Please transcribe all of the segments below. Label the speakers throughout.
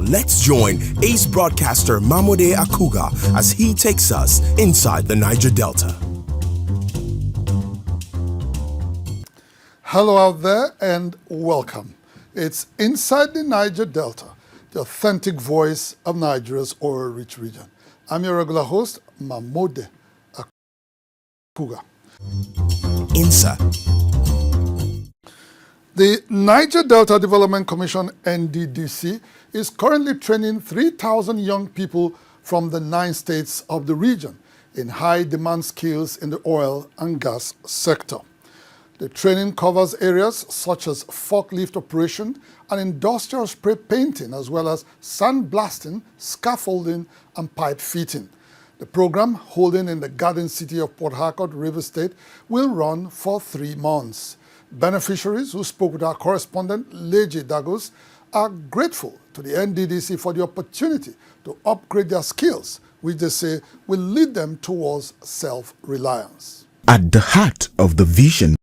Speaker 1: let's join ace broadcaster MAMODE AKUGHA as he takes us inside the Niger Delta.
Speaker 2: Hello out there and welcome. It's Inside the Niger Delta, the authentic voice of Nigeria's oil-rich region. I'm your regular host, MAMODE AKUGHA.
Speaker 1: INSA.
Speaker 2: The Niger Delta Development Commission, NDDC, is currently training 3,000 young people from the 9 states of the region in high-demand skills in the oil and gas sector. The training covers areas such as forklift operation and industrial spray painting, as well as sandblasting, scaffolding, and pipe fitting. The program, holding in the Garden City of Port Harcourt, Rivers State, will run for 3 months. Beneficiaries who spoke with our correspondent, Leji Dagos, are grateful to the NDDC for the opportunity to upgrade their skills, which they say will lead them towards self-reliance.
Speaker 1: At the heart of the vision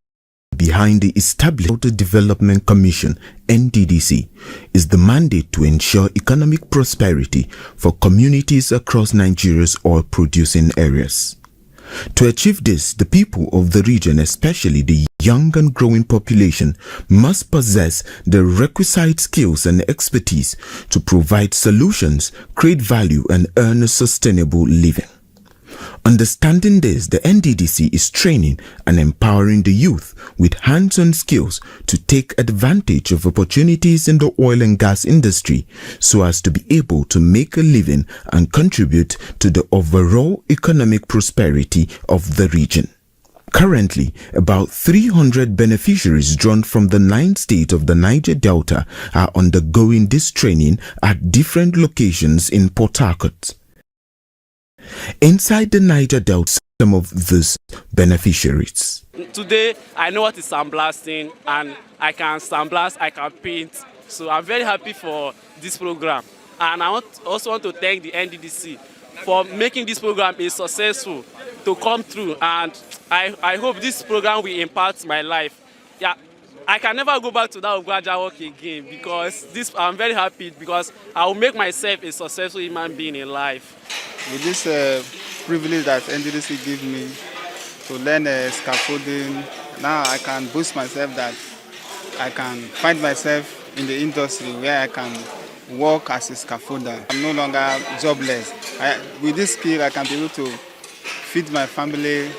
Speaker 1: behind the established Development Commission, NDDC, is the mandate to ensure economic prosperity for communities across Nigeria's oil-producing areas. To achieve this, the people of the region, especially the young and growing population, must possess the requisite skills and expertise to provide solutions, create value, and earn a sustainable living. Understanding this, the NDDC is training and empowering the youth with hands-on skills to take advantage of opportunities in the oil and gas industry so as to be able to make a living and contribute to the overall economic prosperity of the region. Currently, about 300 beneficiaries drawn from the 9 states of the Niger Delta are undergoing this training at different locations in Port Harcourt. Inside the Niger Delta, some of these beneficiaries.
Speaker 3: Today, I know what is sandblasting, and I can sandblast, I can paint. So I'm very happy for this program. And I also want to thank the NDDC for making this program a successful to come through. And I hope this program will impact my life. Yeah, I can never go back to that AKUGHA work again because I'm very happy because I will make myself a successful human being in life.
Speaker 4: With this privilege that NDDC give me to learn scaffolding, now I can boost myself that I can find myself in the industry where I can work as a scaffolder. I'm no longer jobless. With this skill, I can be able to feed my family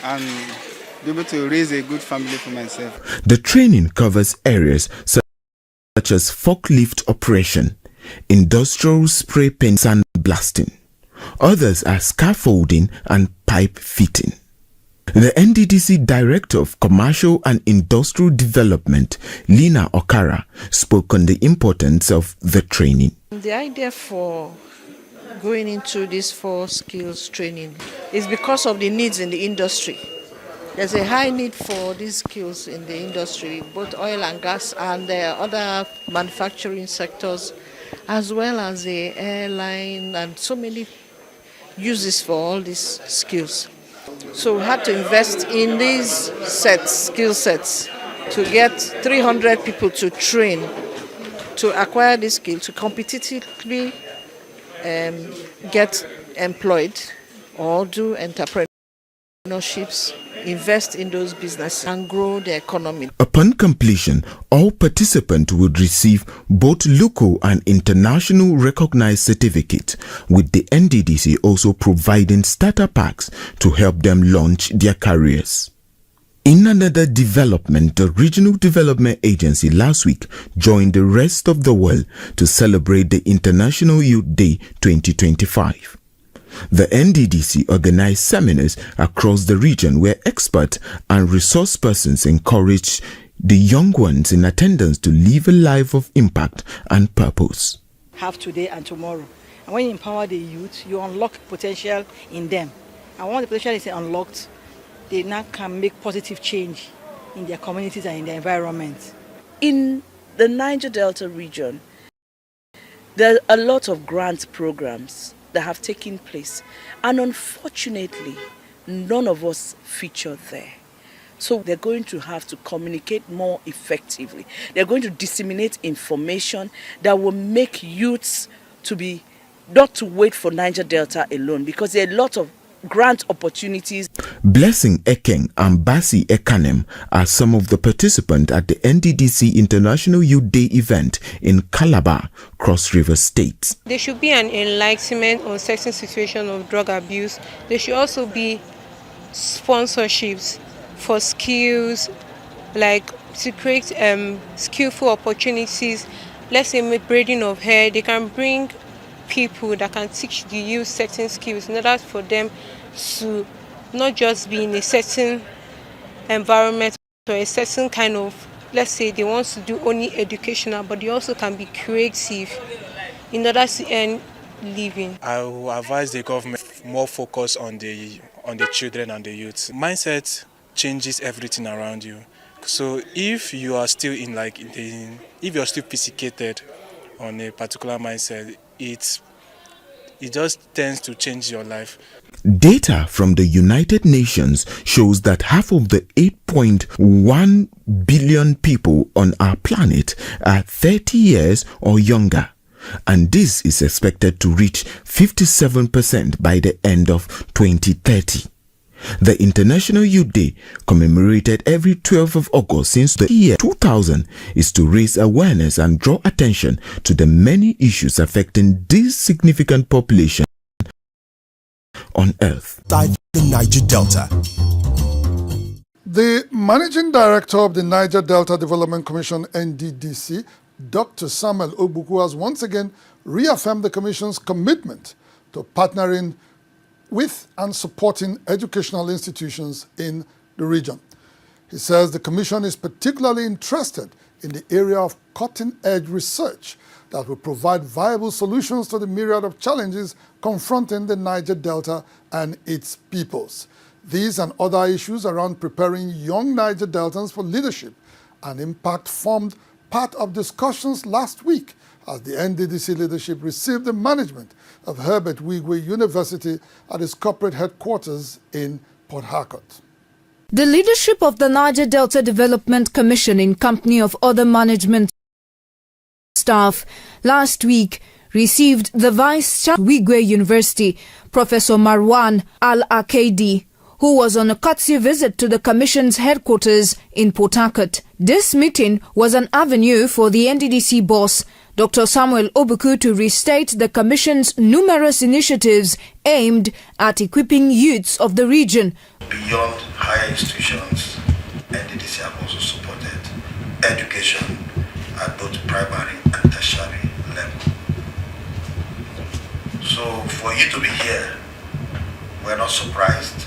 Speaker 4: and be able to raise a good family for myself.
Speaker 1: The training covers areas such as forklift operation, industrial spray paint and blasting. Others are scaffolding and pipe fitting. The NDDC Director of Commercial and Industrial Development, Lina Okara, spoke on the importance of the training.
Speaker 5: The idea for going into this 4 skills training is because of the needs in the industry. There's a high need for these skills in the industry, both oil and gas and the other manufacturing sectors, as well as the airline and so many uses for all these skills. So we had to invest in these skill sets, to get 300 people to train, to acquire this skill, to competitively get employed or do entrepreneurships, invest in those businesses and grow the economy.
Speaker 1: Upon completion, all participants would receive both local and international recognized certificates, with the NDDC also providing starter packs to help them launch their careers. In another development, the Regional Development Agency last week joined the rest of the world to celebrate the International Youth Day 2025. The NDDC organized seminars across the region where experts and resource persons encouraged the young ones in attendance to live a life of impact and purpose.
Speaker 6: Have today and tomorrow. And when you empower the youth, you unlock potential in them. And once the potential is unlocked, they now can make positive change in their communities and in their environment.
Speaker 7: In the Niger Delta region, there are a lot of grant programs that have taken place, and unfortunately, none of us feature there. So they're going to have to communicate more effectively. They're going to disseminate information that will make youths to be, not to wait for Niger Delta alone, because there are a lot of grant opportunities.
Speaker 1: Blessing Ekeng and Basi Ekanem are some of the participants at the NDDC International Youth Day event in Calabar, Cross River State.
Speaker 8: There should be an enlightenment on certain situations of drug abuse. There should also be sponsorships for skills, like to create skillful opportunities. Let's say braiding of hair, they can bring people that can teach the youth certain skills in order for them to not just be in a certain environment or a certain kind of, let's say they want to do only educational, but they also can be creative in order to earn living.
Speaker 9: I will advise the government more focus on the children and the youth. Mindset changes everything around you. So if you are still if you're still physicated on a particular mindset, it just tends to change your life.
Speaker 1: Data from the United Nations shows that half of the 8.1 billion people on our planet are 30 years or younger, and this is expected to reach 57% by the end of 2030. The International Youth Day, commemorated every 12th of August since the year 2000, is to raise awareness and draw attention to the many issues affecting this significant population on Earth.
Speaker 10: The Niger Delta.
Speaker 2: The Managing Director of the Niger Delta Development Commission, NDDC, Dr. Samuel Ogbuku, has once again reaffirmed the Commission's commitment to partnering with and supporting educational institutions in the region. He says the Commission is particularly interested in the area of cutting-edge research that will provide viable solutions to the myriad of challenges confronting the Niger Delta and its peoples. These and other issues around preparing young Niger Deltans for leadership and impact formed part of discussions last week as the NDDC leadership received the management of Herbert Wigwe University at its corporate headquarters in Port Harcourt.
Speaker 11: The leadership of the Niger Delta Development Commission, in company of other management staff, last week received the Vice Chancellor of Wigwe University, Professor Marwan Al-Akadi, who was on a courtesy visit to the Commission's headquarters in Port Harcourt. This meeting was an avenue for the NDDC boss, Dr. Samuel Ogbuku, to restate the Commission's numerous initiatives aimed at equipping youths of the region.
Speaker 12: Beyond higher institutions, NDDC have also supported education at both primary and tertiary level. So for you to be here, we're not surprised.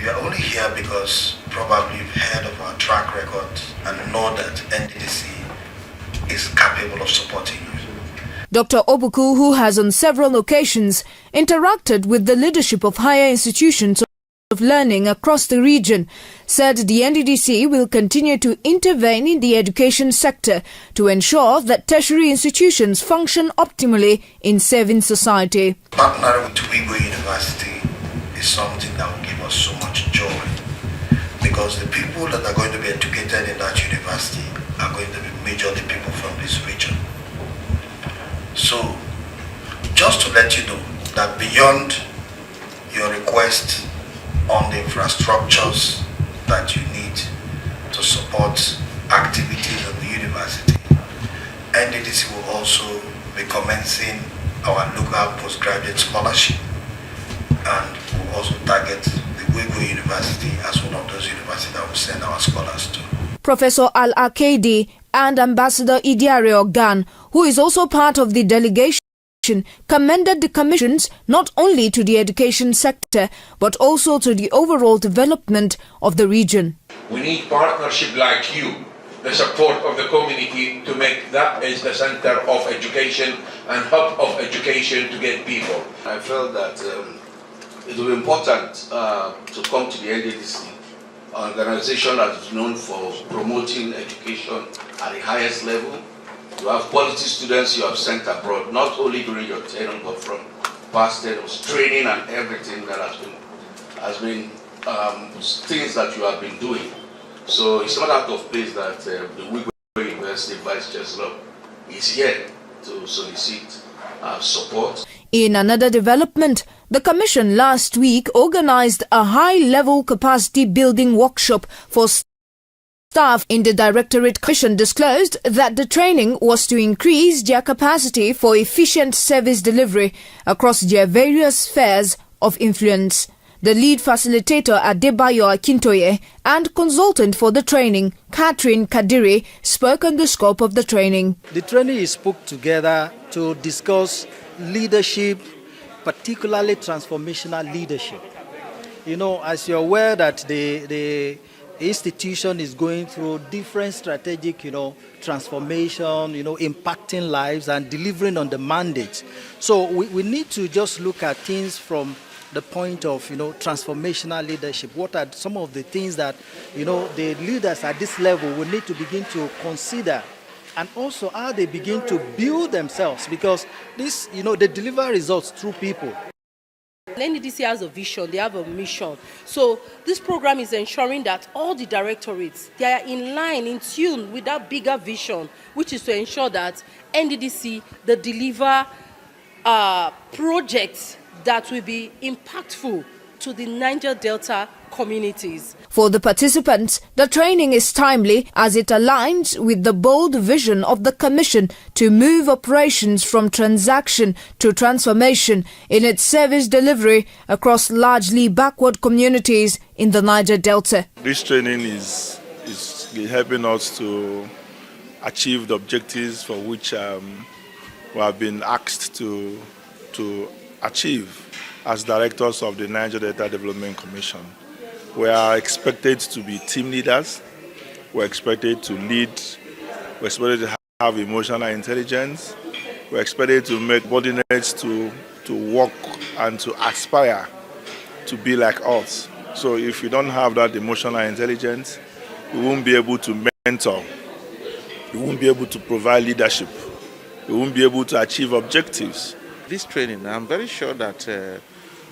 Speaker 12: You are only here because probably you've heard of our track record and know that NDDC is capable of supporting you.
Speaker 11: Dr. Ogbuku, who has on several occasions interacted with the leadership of higher institutions of learning across the region, said the NDDC will continue to intervene in the education sector to ensure that tertiary institutions function optimally in serving society.
Speaker 12: Partnering with Wigwe University is something that will give us so much joy, because the people that are going to be educated in that university are going to be majorly people from this region. So, just to let you know that beyond your request on the infrastructures that you need to support activities of the university, NDDC will also be commencing our local postgraduate scholarship, and will also target the Wigwe University as one of those universities that will send our scholars to.
Speaker 11: Professor Al-Akadi and Ambassador Idiare Ogan, who is also part of the delegation, commended the commissions not only to the education sector but also to the overall development of the region.
Speaker 13: We need partnership like you, the support of the community, to make that is the center of education and hub of education to get people.
Speaker 14: I felt that it will be important to come to the NDDC, an organization that is known for promoting education at the highest level. You have quality students you have sent abroad, not only during your tenure, but from past tenures, training and everything that has been things that you have been doing. So it's not out of place that the Wigwe University Vice Chancellor is here to solicit support.
Speaker 11: In another development, the Commission last week organized a high-level capacity building workshop for staff in the Directorate. Commission disclosed that the training was to increase their capacity for efficient service delivery across their various spheres of influence. The lead facilitator Adebayo Akintoye and consultant for the training, Catherine Kadiri, spoke on the scope of the training.
Speaker 15: The training is put together to discuss leadership, particularly transformational leadership. You know, as you're aware that the institution is going through different strategic, transformation, impacting lives and delivering on the mandate. So we need to just look at things from the point of, transformational leadership. What are some of the things that, the leaders at this level will need to begin to consider, and also how they begin to build themselves, because this, they deliver results through people.
Speaker 16: NDDC has a vision, they have a mission. So this program is ensuring that all the directorates, they are in line, in tune with that bigger vision, which is to ensure that NDDC, they deliver projects that will be impactful to the Niger Delta communities.
Speaker 11: For the participants, the training is timely as it aligns with the bold vision of the Commission to move operations from transaction to transformation in its service delivery across largely backward communities in the Niger Delta.
Speaker 17: This training is helping us to achieve the objectives for which we have been asked to achieve as directors of the Niger Delta Development Commission. We are expected to be team leaders, we're expected to lead, we're expected to have emotional intelligence, we're expected to make subordinates to work and to aspire to be like us. So if we don't have that emotional intelligence, we won't be able to mentor, we won't be able to provide leadership, we won't be able to achieve objectives.
Speaker 18: This training, I'm very sure that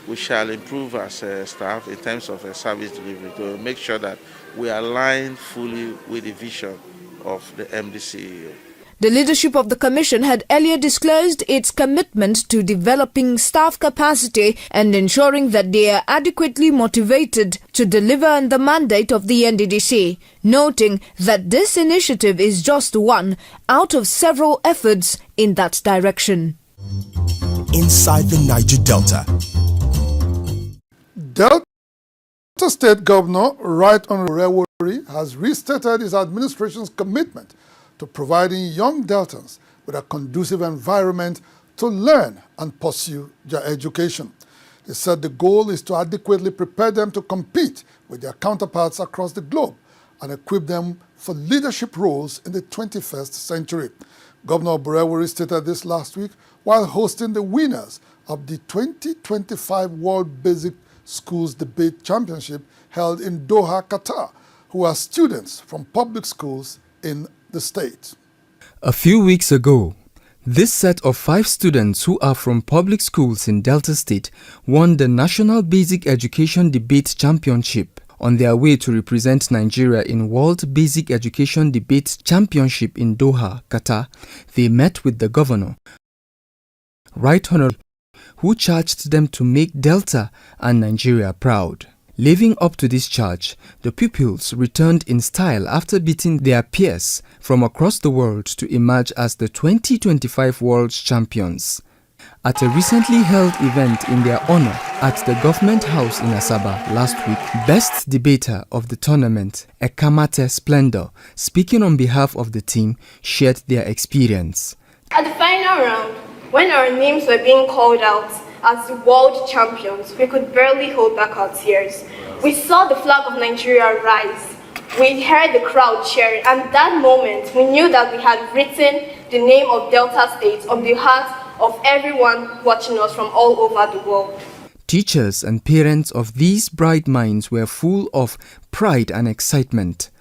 Speaker 18: we shall improve as staff in terms of service delivery to make sure that we align fully with the vision of the MDC.
Speaker 11: The leadership of the Commission had earlier disclosed its commitment to developing staff capacity and ensuring that they are adequately motivated to deliver on the mandate of the NDDC, noting that this initiative is just one out of several efforts in that direction.
Speaker 10: Inside the Niger Delta.
Speaker 2: Delta State Governor Right Honorable Burewuri has restated his administration's commitment to providing young Deltans with a conducive environment to learn and pursue their education. He said the goal is to adequately prepare them to compete with their counterparts across the globe and equip them for leadership roles in the 21st century. Governor Burewuri stated this last week while hosting the winners of the 2025 World Basic Schools Debate Championship held in Doha, Qatar, who are students from public schools in the state.
Speaker 19: A few weeks ago, this set of 5 students who are from public schools in Delta State won the National Basic Education Debate Championship. On their way to represent Nigeria in World Basic Education Debate Championship in Doha, Qatar, they met with the governor, Right Honorable, who charged them to make Delta and Nigeria proud. Living up to this charge, the pupils returned in style after beating their peers from across the world to emerge as the 2025 World Champions. At a recently held event in their honor at the Government House in Asaba last week, Best Debater of the tournament, Ekamate Splendor, speaking on behalf of the team, shared their experience.
Speaker 20: At the final round, when our names were being called out as the world champions, we could barely hold back our tears. We saw the flag of Nigeria rise. We heard the crowd cheering, and that moment we knew that we had written the name of Delta State on the heart of everyone watching us from all over the world.
Speaker 19: Teachers and parents of these bright minds were full of pride and excitement.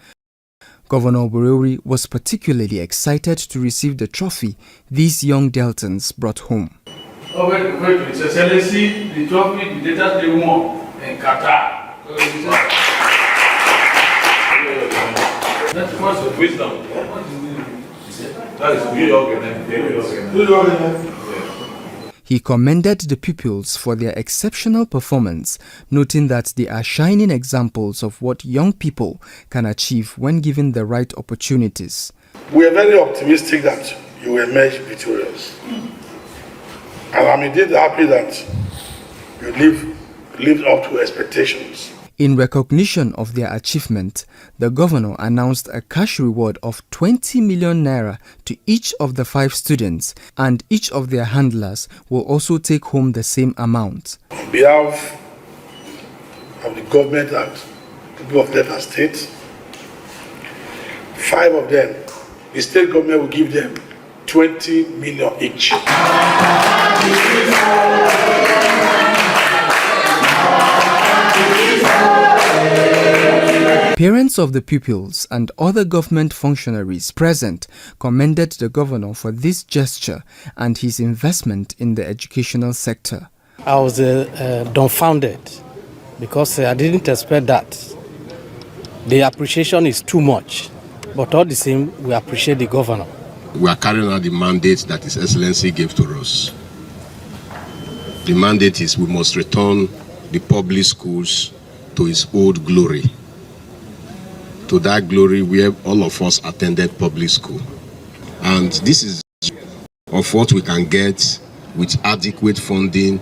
Speaker 19: Governor Burewuri was particularly excited to receive the trophy these young Deltans brought home.
Speaker 21: His Excellency, the trophy the Delta State won in Qatar
Speaker 13: That's much of wisdom. That is really organized.
Speaker 19: He commended the pupils for their exceptional performance, noting that they are shining examples of what young people can achieve when given the right opportunities.
Speaker 21: We are very optimistic that you will emerge victorious. And I'm indeed happy that you lived up to expectations.
Speaker 19: In recognition of their achievement, the governor announced a cash reward of 20 million naira to each of the 5 students, and each of their handlers will also take home the same amount.
Speaker 21: On behalf of the government and people of Delta State, 5 of them, the state government will give them 20 million each.
Speaker 19: Parents of the pupils and other government functionaries present commended the governor for this gesture and his investment in the educational sector.
Speaker 22: I was dumbfounded because I didn't expect that. The appreciation is too much, but all the same, we appreciate the governor.
Speaker 23: We are carrying out the mandate that His Excellency gave to us. The mandate is we must return the public schools to its old glory. To that glory where all of us attended public school. And this is of what we can get with adequate funding,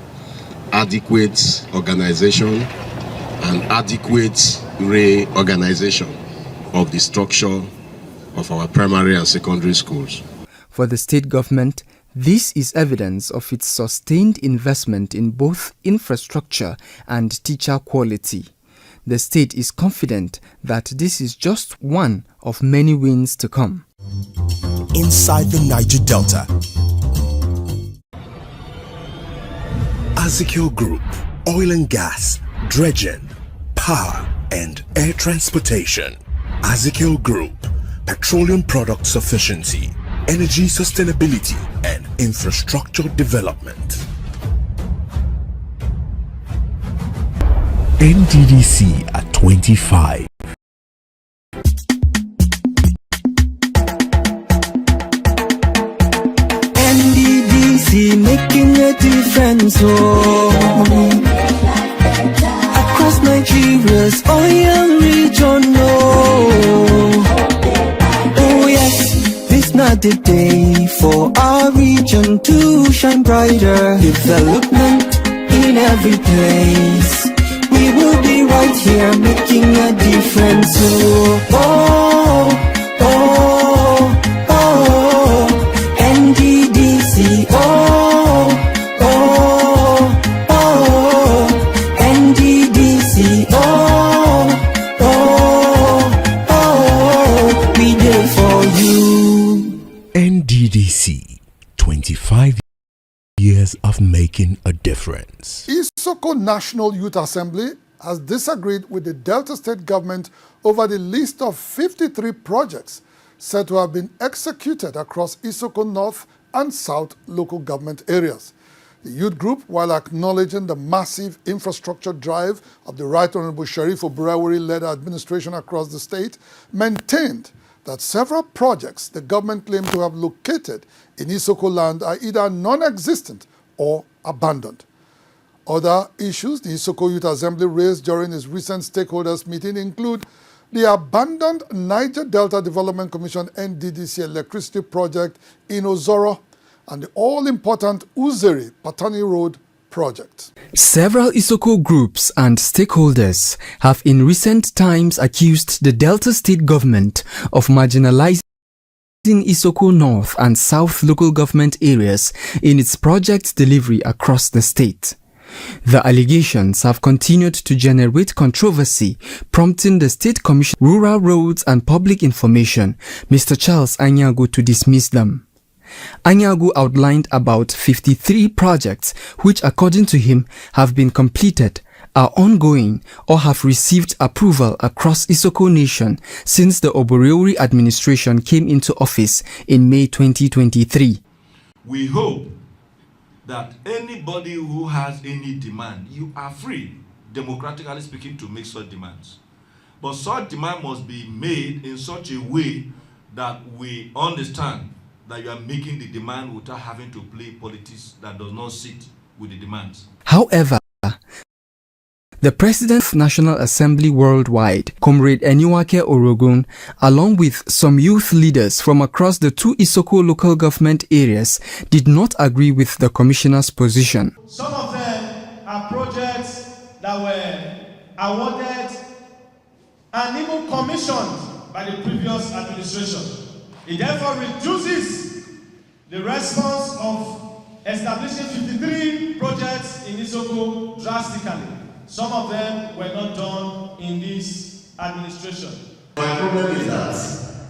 Speaker 23: adequate organization, and adequate reorganization of the structure of our primary and secondary schools.
Speaker 19: For the state government, this is evidence of its sustained investment in both infrastructure and teacher quality. The state is confident that this is just one of many wins to come.
Speaker 10: Inside the Niger Delta. AKUGHA Group, oil and gas, dredging, power and air transportation. AKUGHA Group, petroleum product sufficiency, energy sustainability and infrastructure development. NDDC at 25.
Speaker 24: NDDC making a difference, across Nigeria's oil region, oh yes, this not the day for our region to shine brighter. Development in every place. We will be right here making a difference. NDDC, NDDC, we there for you.
Speaker 10: NDDC, 25 years of making a difference.
Speaker 2: Isoko National Youth Assembly has disagreed with the Delta State government over the list of 53 projects said to have been executed across Isoko North and South local government areas. The youth group, while acknowledging the massive infrastructure drive of the Right Honorable Sheriff Obrewari-led administration across the state, maintained that several projects the government claimed to have located in Isoko land are either non-existent or abandoned. Other issues the Isoko Youth Assembly raised during its recent stakeholders meeting include the abandoned Niger Delta Development Commission NDDC electricity project in Ozoro and the all-important Uzeri Patani Road project.
Speaker 19: Several Isoko groups and stakeholders have in recent times accused the Delta State government of marginalizing Isoko North and South local government areas in its project delivery across the state. The allegations have continued to generate controversy, prompting the State Commission Rural Roads and Public Information, Mr. Charles Anyago, to dismiss them. Anyago outlined about 53 projects which, according to him, have been completed, are ongoing, or have received approval across Isoko Nation since the Obrewari administration came into office in May 2023.
Speaker 25: We hope that anybody who has any demand, you are free.
Speaker 3: democratically speaking, to make such demands. But such demand must be made in such a way that we understand that you are making the demand without having to play politics that does not sit with the demands.
Speaker 19: However, the President of National Assembly Worldwide, Comrade Eniwake Orogun, along with some youth leaders from across the two Isoko local government areas, did not agree with the Commissioner's position.
Speaker 4: Some of them are projects that were awarded and even commissioned by the previous administration. It therefore reduces the response of establishing 53 projects in Isoko drastically. Some of them were not done in this administration.
Speaker 5: My problem is that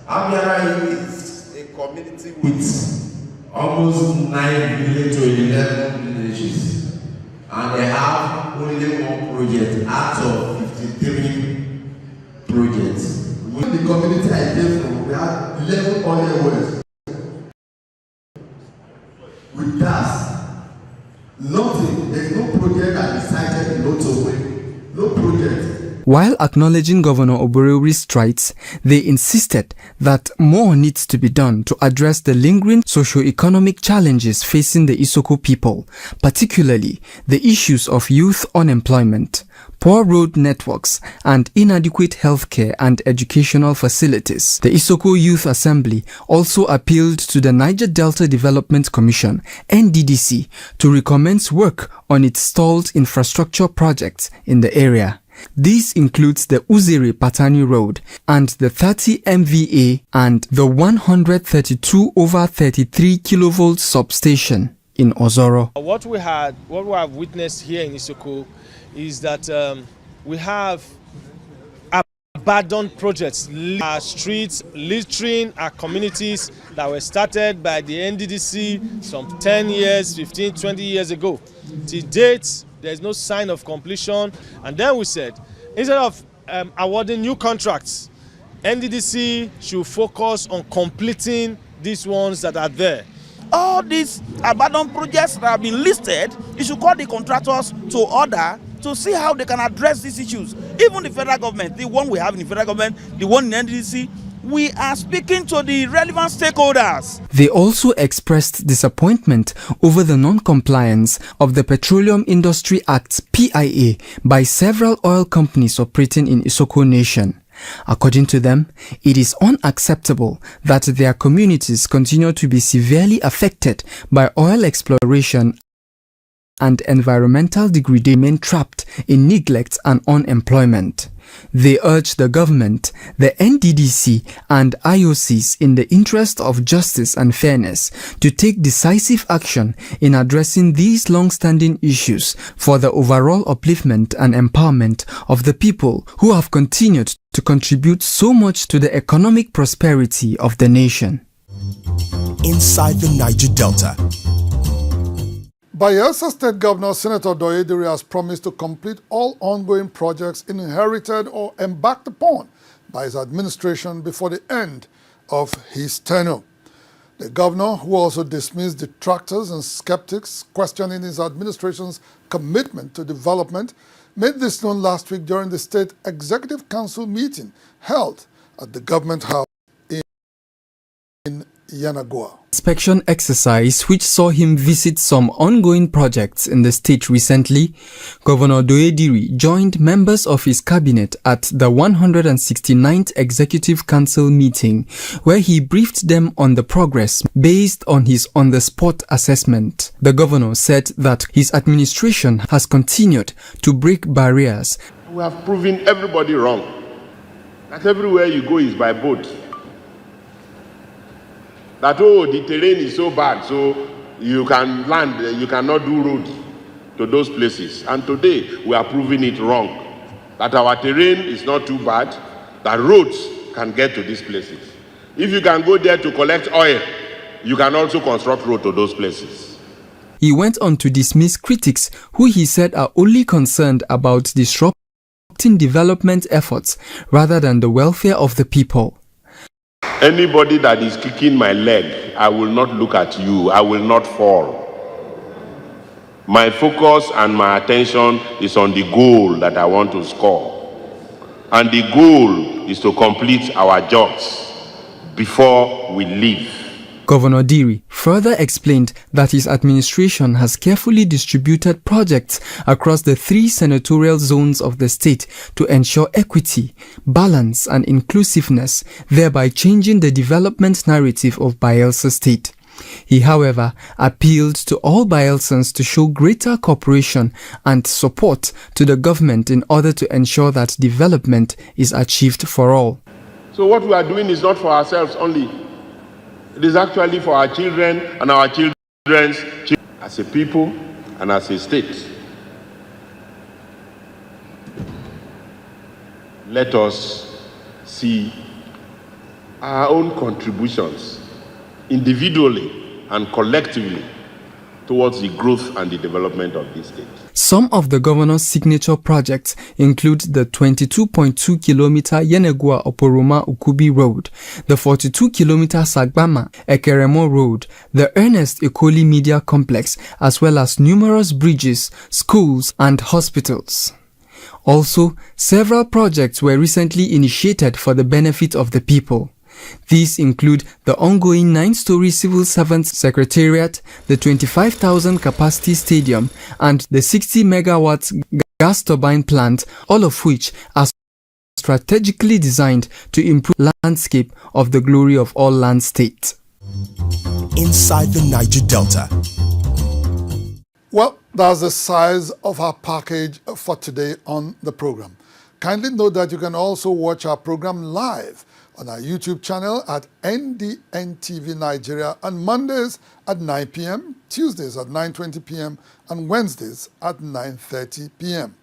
Speaker 5: Abiara is a community with almost 9 villages to 11 villages, and they have only one project out of 53 projects. With the community I came from, we have 11 other wells. With that, nothing, there is no project that is cited in Lotoway. No project.
Speaker 19: While acknowledging Governor Oborevri's strides, they insisted that more needs to be done to address the lingering socio-economic challenges facing the Isoko people, particularly the issues of youth unemployment, poor road networks, and inadequate healthcare and educational facilities. The Isoko Youth Assembly also appealed to the Niger Delta Development Commission, NDDC, to recommence work on its stalled infrastructure projects in the area. This includes the Uzere Patani Road and the 30 MVA and the 132 over 33 kilovolt substation in Ozoro.
Speaker 4: What we have witnessed here in Isoko is that we have abandoned projects, our streets, littering our communities that were started by the NDDC some 10 years, 15, 20 years ago. To date, there's no sign of completion. And then we said, instead of awarding new contracts, NDDC should focus on completing these ones that are there.
Speaker 6: All these abandoned projects that have been listed, you should call the contractors to order to see how they can address these issues. Even the federal government, the one we have in the federal government, the one in NDDC, we are speaking to the relevant stakeholders.
Speaker 19: They also expressed disappointment over the non-compliance of the Petroleum Industry Act (PIA) by several oil companies operating in Isoko Nation. According to them, it is unacceptable that their communities continue to be severely affected by oil exploration and environmental degradation, trapped in neglect and unemployment. They urge the government, the NDDC and IOCs in the interest of justice and fairness to take decisive action in addressing these long-standing issues for the overall upliftment and empowerment of the people who have continued to contribute so much to the economic prosperity of the nation.
Speaker 10: Inside the Niger Delta.
Speaker 2: Bayelsa State Governor Senator Doyediri has promised to complete all ongoing projects inherited or embarked upon by his administration before the end of his tenure. The governor, who also dismissed detractors and skeptics questioning his administration's commitment to development, made this known last week during the State Executive Council meeting held at the Government House in Yanagua.
Speaker 19: Inspection exercise which saw him visit some ongoing projects in the state recently, Governor Doyediri joined members of his cabinet at the 169th Executive Council meeting, where he briefed them on the progress based on his on-the-spot assessment. The governor said that his administration has continued to break barriers.
Speaker 25: We have proven everybody wrong. That everywhere you go is by boat. That, oh, the terrain is so bad, so you can land, you cannot do road to those places. And today, we are proving it wrong. That our terrain is not too bad, that roads can get to these places. If you can go there to collect oil, you can also construct road to those places.
Speaker 19: He went on to dismiss critics who he said are only concerned about disrupting development efforts rather than the welfare of the people.
Speaker 25: Anybody that is kicking my leg, I will not look at you. I will not fall. My focus and my attention is on the goal that I want to score. And the goal is to complete our jobs before we leave.
Speaker 19: Governor Diri further explained that his administration has carefully distributed projects across the 3 senatorial zones of the state to ensure equity, balance and inclusiveness, thereby changing the development narrative of Bayelsa State. He, however, appealed to all Bayelsans to show greater cooperation and support to the government in order to ensure that development is achieved for all.
Speaker 25: So what we are doing is not for ourselves only. It is actually for our children and our children's children, as a people and as a state. Let us see our own contributions individually and collectively towards the growth and the development of this state.
Speaker 19: Some of the governor's signature projects include the 22.2-kilometer Yenegua-Oporoma-Ukubi Road, the 42-kilometer Sagbama-Ekeremo Road, the Ernest Ekoli Media Complex, as well as numerous bridges, schools, and hospitals. Also, several projects were recently initiated for the benefit of the people. These include the ongoing 9-story Civil Servants Secretariat, the 25,000 capacity stadium, and the 60 megawatts gas turbine plant, all of which are strategically designed to improve the landscape of the glory of all land state.
Speaker 10: Inside the Niger Delta.
Speaker 2: Well, that's the size of our package for today on the program. Kindly note that you can also watch our program live on our YouTube channel at NDNTV Nigeria on Mondays at 9 p.m., Tuesdays at 9:20 p.m., and Wednesdays at 9:30 p.m.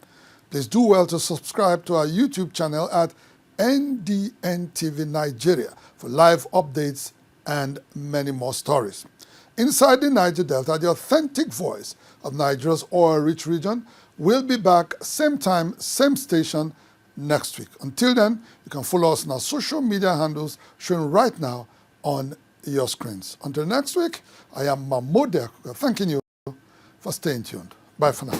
Speaker 2: Please do well to subscribe to our YouTube channel at NDNTV Nigeria for live updates and many more stories. Inside the Niger Delta, the authentic voice of Nigeria's oil-rich region, will be back same time, same station next week. Until then, you can follow us on our social media handles shown right now on your screens. Until next week, I am MAMODE AKUGHA, thanking you for staying tuned. Bye for now.